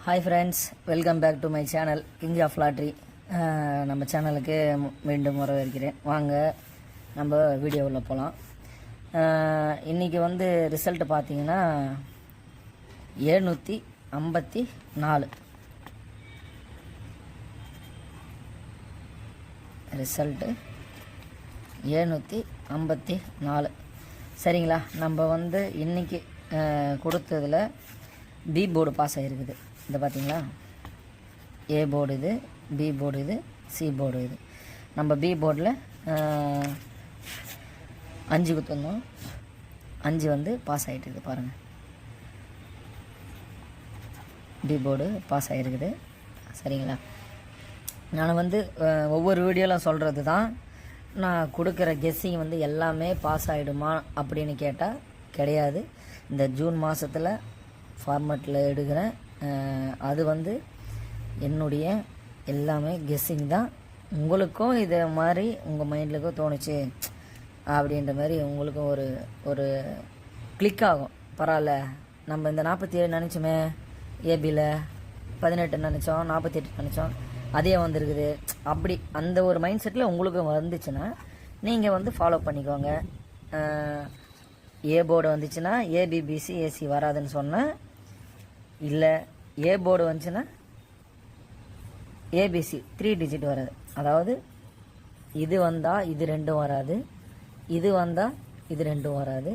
Hi friends, welcome back to my channel king of lottery. நம்ம சேனலுக்கு மீண்டும் வரவேற்கிறேன். வாங்க நம்ம வீடியோவில் போகலாம். இன்றைக்கி ரிசல்ட்டு பார்த்தீங்கன்னா 754 ரிசல்ட்டு 754. சரிங்களா? நம்ம இன்றைக்கி கொடுத்ததில் பி போர்டு பாஸ் ஆகிருக்குது. இந்த பார்த்தீங்களா, ஏ போர்டு இது, பி போர்டு இது, சி போர்டு இது. நம்ம பி போர்டில் 5 கொடுத்துருந்தோம். 5 பாஸ் ஆகிட்டுருக்குது பாருங்கள். பி போர்டு பாஸ் ஆகிருக்குது. சரிங்களா? நான் ஒவ்வொரு வீடியோவில் சொல்கிறது தான், நான் கொடுக்குற கெஸ்ஸிங் எல்லாமே பாஸ் ஆகிடுமா அப்படின்னு கேட்டால் கிடையாது. இந்த ஜூன் மாதத்தில் ஃபார்மேட்டில் எடுக்கிறேன். அது என்னுடைய எல்லாமே கெஸ்ஸிங் தான். உங்களுக்கும் இதை மாதிரி உங்கள் மைண்ட்லுக்கும் தோணுச்சு அப்படின்ற மாதிரி உங்களுக்கும் ஒரு கிளிக் ஆகும். பரவாயில்ல, நம்ம இந்த 47 நினச்சோமே, ஏபியில் 18 நினச்சோம், 48 நினச்சோம், அதே வந்திருக்குது. அப்படி அந்த ஒரு மைண்ட் செட்டில் உங்களுக்கு வந்துச்சுன்னா நீங்கள் ஃபாலோ பண்ணிக்கோங்க. ஏ போர்டு வந்துச்சுன்னா ஏபிபிசி ஏசி வராதுன்னு சொன்னேன். இல்லை, ஏ போர்டு வந்துச்சுன்னா ஏபிசி 3 டிஜிட் வராது. அதாவது இது வந்தால் இது 2 வராது, இது வந்தால் இது 2 வராது,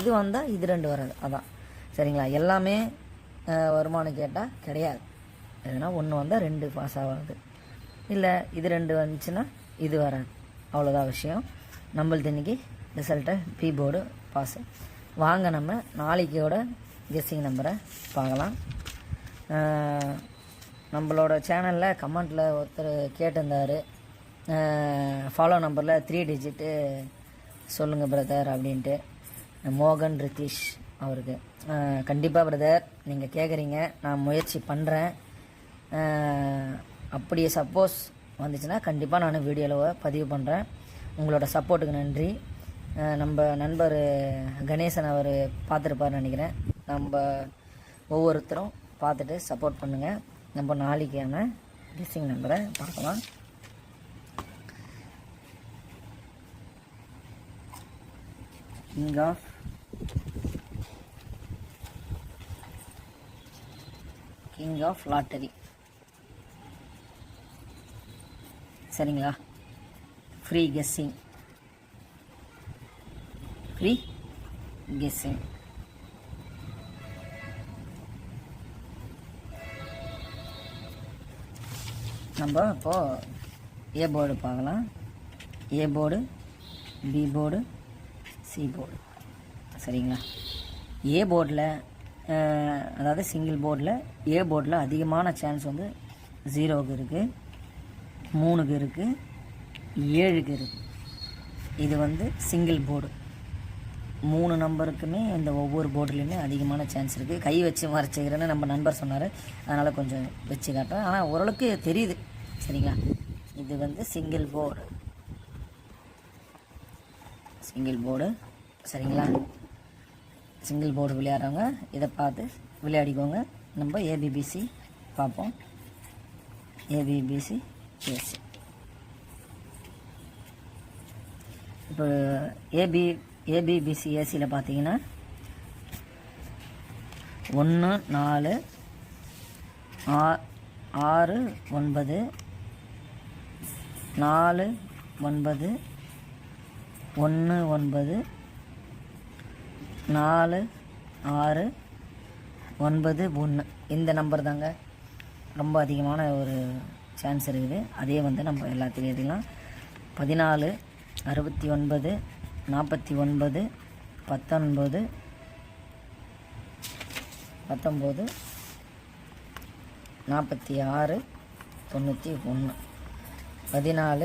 இது வந்தால் இது 2 வராது. அதான். சரிங்களா? எல்லாமே வருமானம் கேட்டால் கிடையாது. எதுனா ஒன்று வந்தால் 2 பாஸ் ஆகாது. இல்லை, இது 2 வந்துச்சுன்னா இது வராது. அவ்வளோதான் விஷயம். நம்மளது இன்றைக்கி ரிசல்ட்டை பி போர்டு பாஸ். வாங்க நம்ம நாளைக்கோட கெஸ்ஸிங் நம்பரை பார்க்கலாம். நம்மளோட சேனலில் கமெண்ட்டில் ஒருத்தர் கேட்டிருந்தார், ஃபாலோ நம்பரில் 3 டிஜிட்டு சொல்லுங்கள் பிரதர் அப்படின்ட்டு. மோகன் ரித்தீஷ் அவருக்கு. கண்டிப்பாக பிரதர், நீங்கள் கேட்குறீங்க, நான் முயற்சி பண்ணுறேன். அப்படியே சப்போஸ் வந்துச்சுன்னா கண்டிப்பாக நான் வீடியோவில் பதிவு பண்ணுறேன். உங்களோட சப்போர்ட்டுக்கு நன்றி. நம்ம நண்பர் கணேசன் அவர் பார்த்துருப்பார்னு நினைக்கிறேன். நம்ம ஒவ்வொருத்தரும் பார்த்துட்டு சப்போர்ட் பண்ணுங்கள். நம்ம நாளைக்கான கெஸ்ஸிங் நம்பரை பார்க்கலாம். King of lottery. சரிங்களா? Free guessing. நம்ம இப்போது ஏ போர்டு பார்க்கலாம். A board, B board, C board. சரிங்களா? ஏ போர்டில், அதாவது சிங்கிள் போர்டில், ஏ போர்டில் அதிகமான சான்ஸ் 0க்கு இருக்குது, 3க்கு இருக்குது, 7க்கு இருக்குது. இது சிங்கிள் போர்டு. 3 நம்பருக்குமே இந்த ஒவ்வொரு போர்டுலேயுமே அதிகமான சான்ஸ் இருக்குது. கை வச்சு மறைச்சிக்கிறேன்னு நம்ம நண்பர் சொன்னார், அதனால் கொஞ்சம் வச்சு காட்டுறேன். ஆனால் ஓரளவுக்கு தெரியுது. சரிங்களா? இது சிங்கிள் போர்டு. சரிங்களா? சிங்கிள் போர்டு விளையாடுறவங்க இதை பார்த்து விளையாடிக்கோங்க. நம்ம ஏபிபிசி பார்ப்போம். ABBC AC. இப்போ ஏபிபிசி ஏசியில் பார்த்தீங்கன்னா 1 4 6 9 4 9 1 9 4 6 9 1. இந்த நம்பர் தாங்க ரொம்ப அதிகமான ஒரு சான்ஸ் இருக்குது. அதே நம்ம எல்லாத்தையும் எழுதிக்கலாம். 14 69 49 19 19 46 91. 14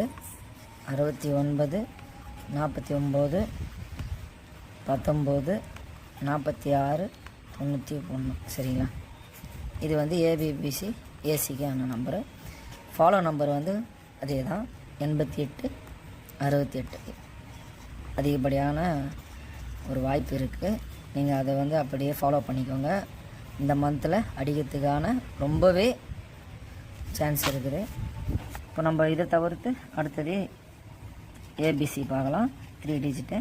69 49 19 46 91. சரிங்களா? இது ஏபிபிசி ஏசிக்கான நம்பரு. ஃபாலோ நம்பர் அதே தான், 88 68. அதிகப்படியான ஒரு வாய்ப்பு இருக்குது. நீங்கள் அதை அப்படியே ஃபாலோ பண்ணிக்கோங்க. இந்த மந்தில் அடிக்கிறதுக்கான ரொம்பவே சான்ஸ் இருக்குது. இப்போ நம்ம இதை தவிர்த்து அடுத்தது ஏபிசி பார்க்கலாம். 3 டிஜிட்டு.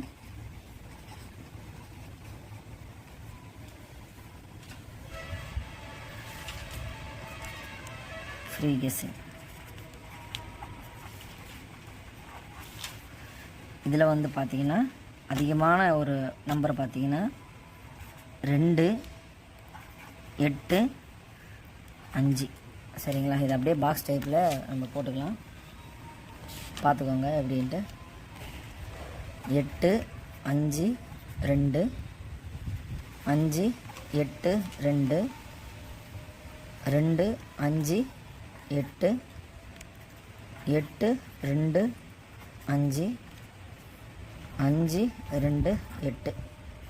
Free guessing. இதில் வந்து பார்த்திங்கன்னா அதிகமான ஒரு நம்பர் பார்த்திங்கன்னா 2, 8, 5. சரிங்களா? இது அப்படியே பாக்ஸ் டைப்பில் நம்ம போட்டுக்கலாம். பார்த்துக்கோங்க எப்படின்ட்டு. 8, 5, 2, 5, 8, 2, 2, 5, 8, 8, 2, 5, 5, 2, 8.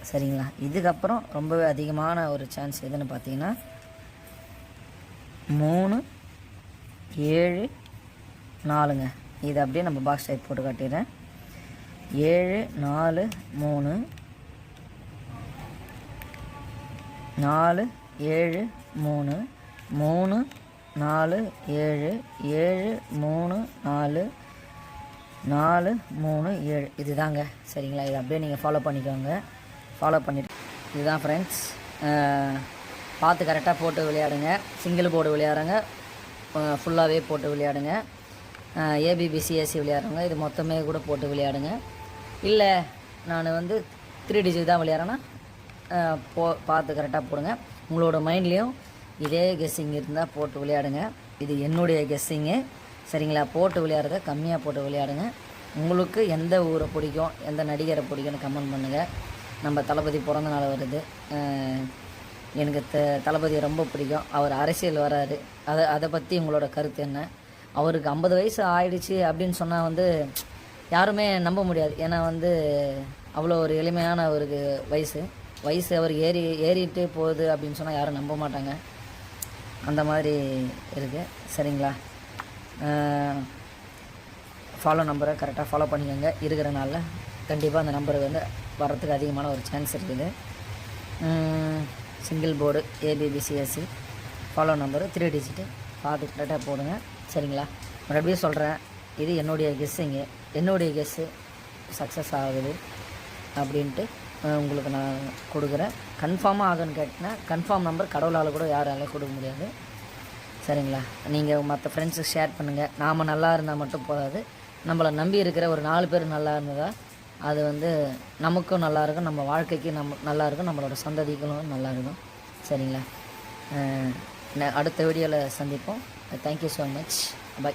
சரிங்களா? இதுக்கப்புறம் ரொம்பவே அதிகமான ஒரு சான்ஸ் எதுன்னு பார்த்தீங்கன்னா 3, 7, 4ங்க. இது அப்படியே நம்ம பாக்ஸ் டைப் போட்டு காட்டிடுறேன். 7, 4, 3, 4, 7, 3, 3, 4, 7, 7, 3, 4, 4, 3, 7. இதுதாங்க. சரிங்களா? இது அப்படியே நீங்கள் ஃபாலோ பண்ணிக்கோங்க. ஃபாலோ பண்ணிட்டு இதுதான் ஃப்ரெண்ட்ஸ். பார்த்து கரெக்டாக போட்டு விளையாடுங்க. சிங்கிள் போர்டு விளையாடுங்க, ஃபுல்லாகவே போட்டு விளையாடுங்க. ஏபிபிசிஎஸ்சி விளையாடுறவங்க இது மொத்தமே கூட போட்டு விளையாடுங்க. இல்லை நான் வந்து 3 டிஜிட் தான் விளையாடுறேன்னா பார்த்து கரெக்டாக போடுங்க. உங்களோட மைண்ட்லேயும் இதே கெஸ்ஸிங் இருந்தால் போட்டு விளையாடுங்க. இது என்னுடைய கெஸ்ஸிங்கு. சரிங்களா? போட்டு விளையாடுறத கம்மியாக போட்டு விளையாடுங்க. உங்களுக்கு எந்த ஊரை பிடிக்கும், எந்த நடிகரை பிடிக்கும்னு கமெண்ட் பண்ணுங்கள். நம்ம தளபதி பிறந்த நாள் வருது. எனக்கு தளபதி ரொம்ப பிடிக்கும். அவர் அரசியல் வராரு. அதை பற்றி உங்களோட கருத்து என்ன? அவருக்கு 50 வயசு ஆயிடுச்சு அப்படின்னு சொன்னால் வந்து யாருமே நம்ப முடியாது. ஏன்னா வந்து அவ்வளோ ஒரு எளிமையான அவருக்கு வயசு அவர் ஏறிட்டு போகுது அப்படின்னு சொன்னால் யாரும் நம்ப மாட்டாங்க. அந்த மாதிரி இருக்குது. சரிங்களா? ஃபாலோ நம்பரை கரெக்டாக ஃபாலோ பண்ணிக்கோங்க. இருக்கிற நாளில் கண்டிப்பாக அந்த நம்பருக்கு வந்து வரத்துக்கு அதிகமான ஒரு சான்ஸ் இருக்குது. சிங்கிள் போர்டு ஏபிபிசிஎஸ்சி ஃபாலோ நம்பரு 3 டிஜிட்டு பார்த்து கரெக்டாக போடுங்க. சரிங்களா? மறுபடியும் சொல்கிறேன், இது என்னுடைய கெஸ்ஸிங்கு. என்னுடைய கெஸ்ஸு சக்ஸஸ் ஆகுது அப்படின்ட்டு உங்களுக்கு நான் கொடுக்குறேன். கன்ஃபார்மாக ஆகுன்னு கேட்டிங்கன்னா கன்ஃபார்ம் நம்பர் கடவுளால் கூட யாராலையும் கொடுக்க முடியாது. சரிங்களா? நீங்கள் மற்ற ஃப்ரெண்ட்ஸுக்கு ஷேர் பண்ணுங்கள். நாம் நல்லா இருந்தால் மட்டும் போதாது, நம்மளை நம்பி இருக்கிற ஒரு 4 பேர் நல்லா இருந்ததா அது வந்து நமக்கும் நல்லாயிருக்கும், நம்ம வாழ்க்கைக்கு நல்லாயிருக்கும், நம்மளோட சந்ததிகளும் நல்லாயிருக்கும். சரிங்களா? அடுத்த வீடியோவில் சந்திப்போம். Thank you so much. பை.